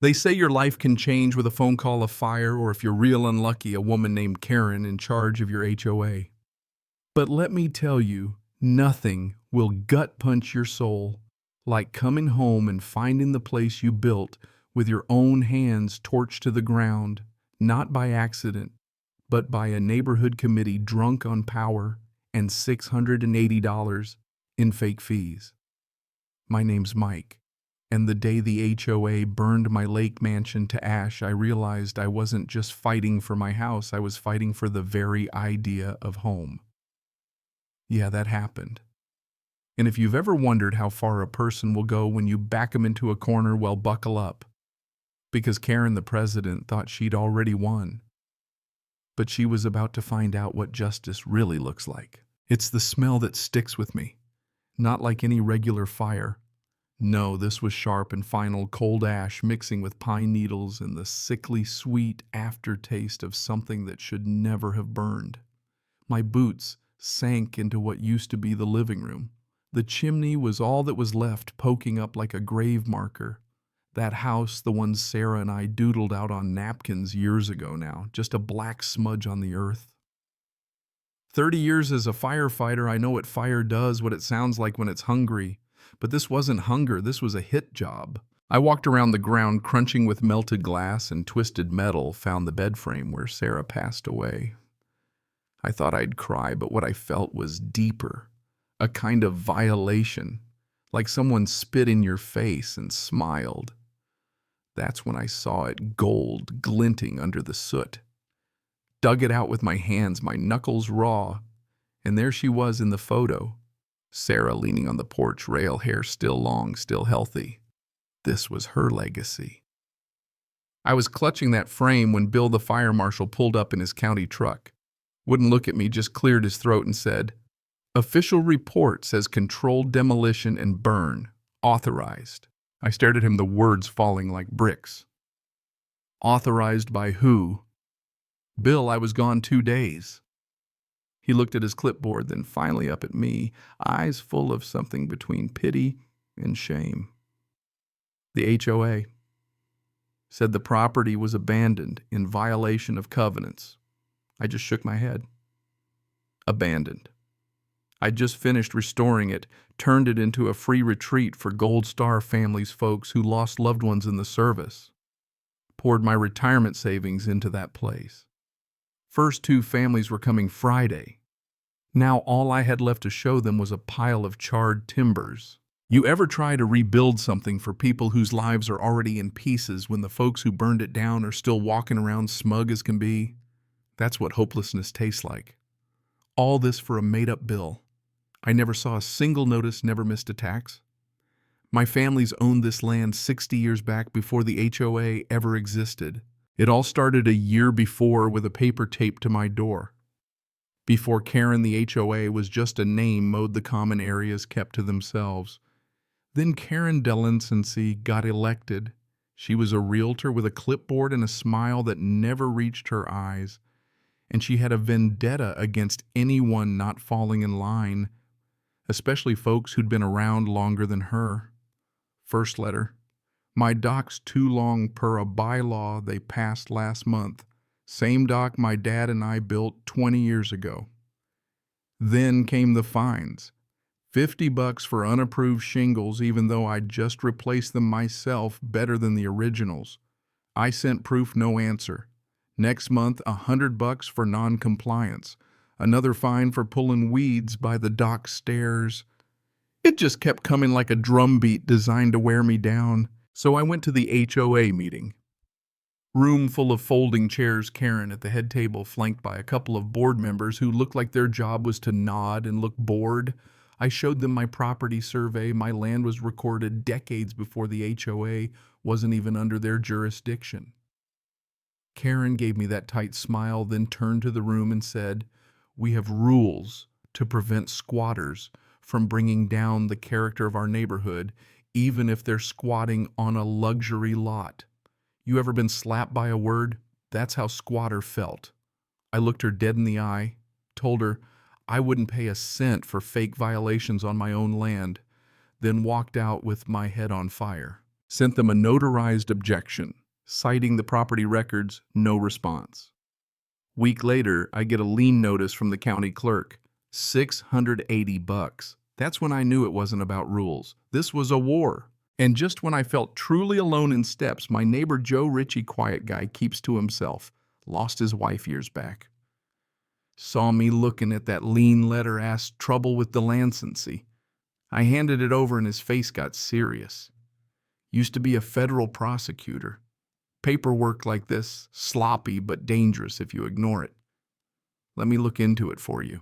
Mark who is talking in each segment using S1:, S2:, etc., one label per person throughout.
S1: They say your life can change with a phone call, a fire, or if you're real unlucky, a woman named Karen in charge of your HOA. But let me tell you, nothing will gut punch your soul like coming home and finding the place you built with your own hands torched to the ground, not by accident, but by a neighborhood committee drunk on power and $680 in fake fees. My name's Mike, and the day the HOA burned my lake mansion to ash, I realized I wasn't just fighting for my house, I was fighting for the very idea of home. Yeah, that happened. And if you've ever wondered how far a person will go when you back them into a corner, well, buckle up. Because Karen, the president, thought she'd already won. But she was about to find out what justice really looks like. It's the smell that sticks with me. Not like any regular fire. No, this was sharp and final cold ash mixing with pine needles and the sickly sweet aftertaste of something that should never have burned. My boots sank into what used to be the living room. The chimney was all that was left, poking up like a grave marker. That house, the one Sarah and I doodled out on napkins years ago now, just a black smudge on the earth. 30 years as a firefighter, I know what fire does, what it sounds like when it's hungry. But this wasn't hunger, this was a hit job. I walked around the ground crunching with melted glass and twisted metal, found the bed frame where Sarah passed away. I thought I'd cry, but what I felt was deeper. A kind of violation, like someone spit in your face and smiled. That's when I saw it, gold glinting under the soot. Dug it out with my hands, my knuckles raw, and there she was in the photo. Sarah leaning on the porch rail, hair still long, still healthy. This was her legacy. I was clutching that frame when Bill the fire marshal pulled up in his county truck. Wouldn't look at me, just cleared his throat and said, "Official report says controlled demolition and burn. Authorized." I stared at him, the words falling like bricks. Authorized by who? Bill, I was gone 2 days. He looked at his clipboard, then finally up at me, eyes full of something between pity and shame. The HOA said the property was abandoned in violation of covenants. I just shook my head. Abandoned. I'd just finished restoring it, turned it into a free retreat for Gold Star families, folks who lost loved ones in the service. Poured my retirement savings into that place. First 2 families were coming Friday. Now all I had left to show them was a pile of charred timbers. You ever try to rebuild something for people whose lives are already in pieces when the folks who burned it down are still walking around smug as can be? That's what hopelessness tastes like. All this for a made-up bill. I never saw a single notice, never missed a tax. My family's owned this land 60 years back before the HOA ever existed. It all started a year before with a paper taped to my door. Before Karen, the HOA was just a name, mowed the common areas, kept to themselves. Then Karen Delincency got elected. She was a realtor with a clipboard and a smile that never reached her eyes. And she had a vendetta against anyone not falling in line, especially folks who'd been around longer than her. First letter. My dock's too long per a bylaw they passed last month. Same dock my dad and I built 20 years ago. Then came the fines. $50 for unapproved shingles, even though I'd just replaced them myself better than the originals. I sent proof, no answer. Next month, $100 for non-compliance. Another fine for pulling weeds by the dock stairs. It just kept coming like a drumbeat designed to wear me down. So I went to the HOA meeting. Room full of folding chairs, Karen at the head table, flanked by a couple of board members who looked like their job was to nod and look bored. I showed them my property survey. My land was recorded decades before the HOA wasn't even under their jurisdiction. Karen gave me that tight smile, then turned to the room and said, "We have rules to prevent squatters from bringing down the character of our neighborhood, even if they're squatting on a luxury lot. You ever been slapped by a word? That's how squatter felt." I looked her dead in the eye, told her I wouldn't pay a cent for fake violations on my own land, then walked out with my head on fire. Sent them a notarized objection, citing the property records, no response. Week later, I get a lien notice from the county clerk, $680. That's when I knew it wasn't about rules. This was a war. And just when I felt truly alone in steps, my neighbor Joe Ritchie, quiet guy, keeps to himself, lost his wife years back. Saw me looking at that lien letter, asked trouble with the license. I handed it over and his face got serious. Used to be a federal prosecutor. Paperwork like this, sloppy but dangerous if you ignore it. Let me look into it for you.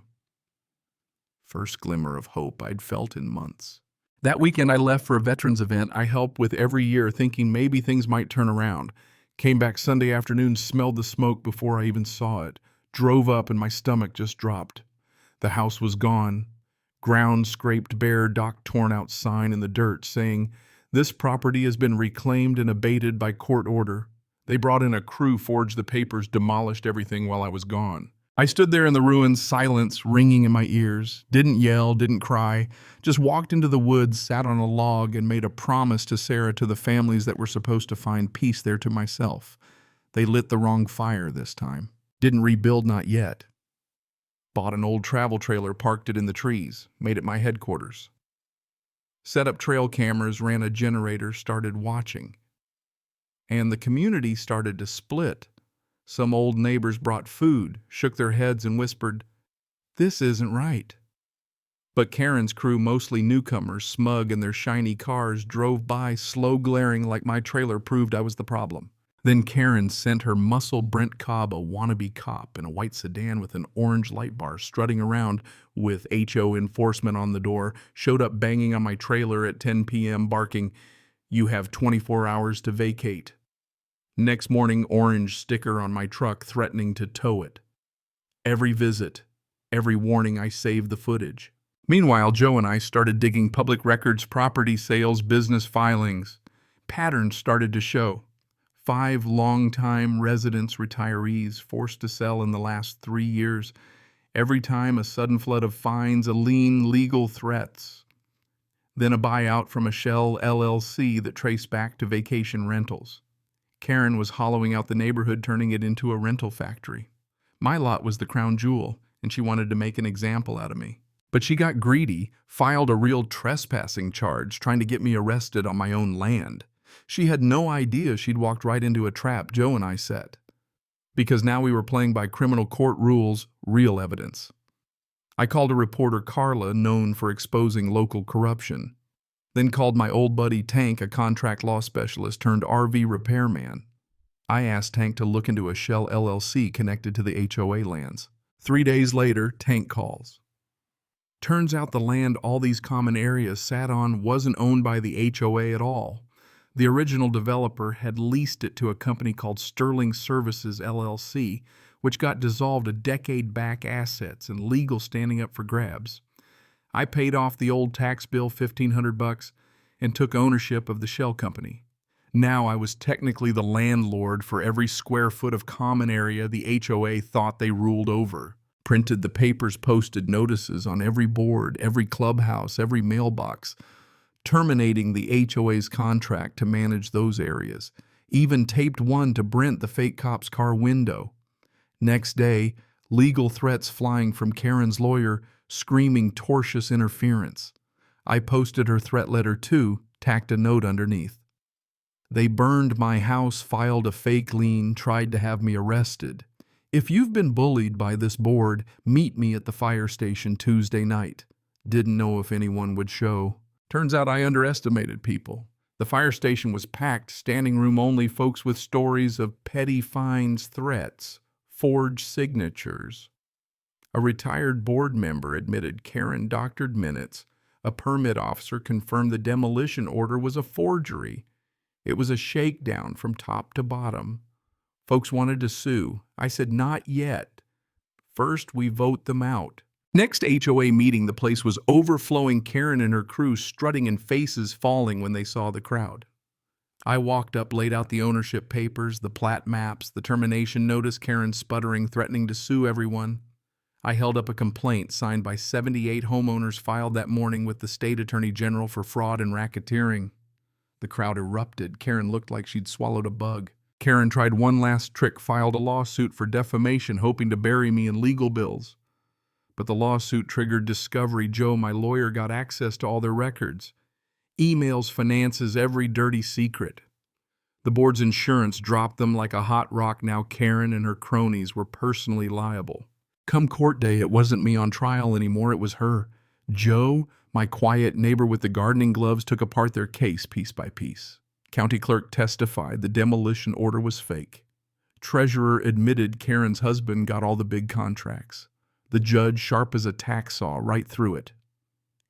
S1: First glimmer of hope I'd felt in months. That weekend I left for a veterans event I help with every year, thinking maybe things might turn around. Came back Sunday afternoon, smelled the smoke before I even saw it. Drove up and my stomach just dropped. The house was gone. Ground scraped bare, dock torn out sign in the dirt saying, "This property has been reclaimed and abated by court order." They brought in a crew, forged the papers, demolished everything while I was gone. I stood there in the ruins, silence ringing in my ears. Didn't yell, didn't cry. Just walked into the woods, sat on a log, and made a promise to Sarah, to the families that were supposed to find peace there, to myself. They lit the wrong fire this time. Didn't rebuild, not yet. Bought an old travel trailer, parked it in the trees, made it my headquarters. Set up trail cameras, ran a generator, started watching. And the community started to split. Some old neighbors brought food, shook their heads and whispered, "This isn't right." But Karen's crew, mostly newcomers, smug in their shiny cars, drove by, slow glaring like my trailer proved I was the problem. Then Karen sent her muscle Brent Cobb, a wannabe cop, in a white sedan with an orange light bar, strutting around with HO enforcement on the door, showed up banging on my trailer at 10 p.m. barking, "You have 24 hours to vacate." Next morning, orange sticker on my truck threatening to tow it. Every visit, every warning, I saved the footage. Meanwhile, Joe and I started digging public records, property sales, business filings. Patterns started to show. 5 long-time residents, retirees, forced to sell in the last 3 years. Every time a sudden flood of fines, a lien, legal threats. Then a buyout from a shell LLC that traced back to vacation rentals. Karen was hollowing out the neighborhood, turning it into a rental factory. My lot was the crown jewel, and she wanted to make an example out of me. But she got greedy, filed a real trespassing charge, trying to get me arrested on my own land. She had no idea she'd walked right into a trap Joe and I set. Because now we were playing by criminal court rules, real evidence. I called a reporter, Carla, known for exposing local corruption. Then called my old buddy Tank, a contract law specialist turned RV repairman. I asked Tank to look into a shell LLC connected to the HOA lands. 3 days later, Tank calls. Turns out the land all these common areas sat on wasn't owned by the HOA at all. The original developer had leased it to a company called Sterling Services LLC, which got dissolved a decade back, assets and legal standing up for grabs. I paid off the old tax bill, $1,500, and took ownership of the shell company. Now I was technically the landlord for every square foot of common area the HOA thought they ruled over. Printed the papers, posted notices on every board, every clubhouse, every mailbox, terminating the HOA's contract to manage those areas. Even taped one to Brent, the fake cop's car window. Next day, legal threats flying from Karen's lawyer, screaming tortious interference. I posted her threat letter too, tacked a note underneath. They burned my house, filed a fake lien, tried to have me arrested. If you've been bullied by this board, meet me at the fire station Tuesday night. Didn't know if anyone would show. Turns out I underestimated people. The fire station was packed, standing room only, folks with stories of petty fines, threats, forged signatures. A retired board member admitted Karen doctored minutes. A permit officer confirmed the demolition order was a forgery. It was a shakedown from top to bottom. Folks wanted to sue. I said, not yet. First, we vote them out. Next HOA meeting, the place was overflowing, Karen and her crew strutting and faces falling when they saw the crowd. I walked up, laid out the ownership papers, the plat maps, the termination notice, Karen sputtering, threatening to sue everyone. I held up a complaint signed by 78 homeowners filed that morning with the state attorney general for fraud and racketeering. The crowd erupted. Karen looked like she'd swallowed a bug. Karen tried one last trick, filed a lawsuit for defamation, hoping to bury me in legal bills. But the lawsuit triggered discovery. Joe, my lawyer, got access to all their records. Emails, finances, every dirty secret. The board's insurance dropped them like a hot rock. Now Karen and her cronies were personally liable. Come court day, it wasn't me on trial anymore, it was her. Joe, my quiet neighbor with the gardening gloves, took apart their case piece by piece. County clerk testified the demolition order was fake. Treasurer admitted Karen's husband got all the big contracts. The judge, sharp as a tack saw, right through it.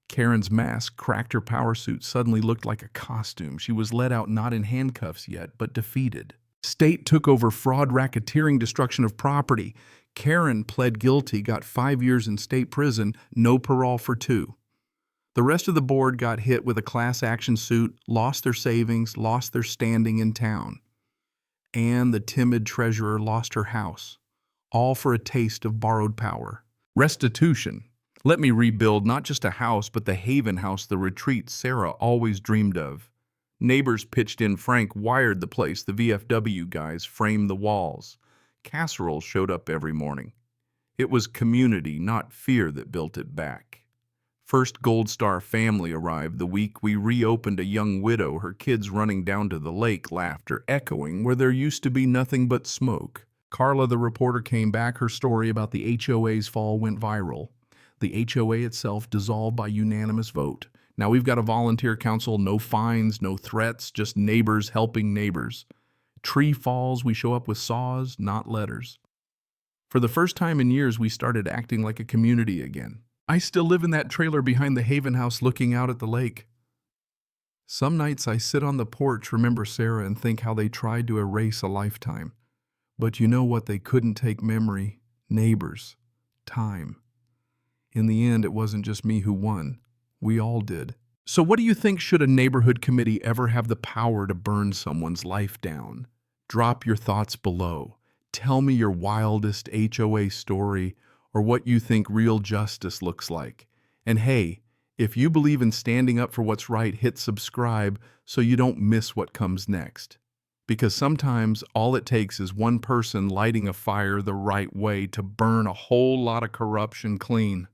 S1: Karen's mask cracked. Her power suit suddenly looked like a costume. She was let out not in handcuffs yet, but defeated. State took over fraud, racketeering, destruction of property. Karen pled guilty, got 5 years in state prison, no parole for 2. The rest of the board got hit with a class action suit, lost their savings, lost their standing in town. And the timid treasurer lost her house, all for a taste of borrowed power. Restitution. Let me rebuild not just a house, but the haven house, the retreat Sarah always dreamed of. Neighbors pitched in. Frank wired the place. The VFW guys framed the walls. Casseroles showed up every morning. It was community, not fear, that built it back. First Gold Star family arrived the week we reopened. A young widow, her kids running down to the lake, laughter echoing where there used to be nothing but smoke. Carla, the reporter, came back. Her story about the HOA's fall went viral. The HOA itself dissolved by unanimous vote. Now we've got a volunteer council, no fines, no threats, just neighbors helping neighbors. Tree falls, we show up with saws, not letters. For the first time in years, we started acting like a community again. I still live in that trailer behind the Haven House looking out at the lake. Some nights I sit on the porch, remember Sarah, and think how they tried to erase a lifetime. But you know what they couldn't take? Memory, neighbors, time. In the end, it wasn't just me who won. We all did. So what do you think? Should a neighborhood committee ever have the power to burn someone's life down? Drop your thoughts below. Tell me your wildest HOA story or what you think real justice looks like. And hey, if you believe in standing up for what's right, hit subscribe so you don't miss what comes next. Because sometimes all it takes is one person lighting a fire the right way to burn a whole lot of corruption clean.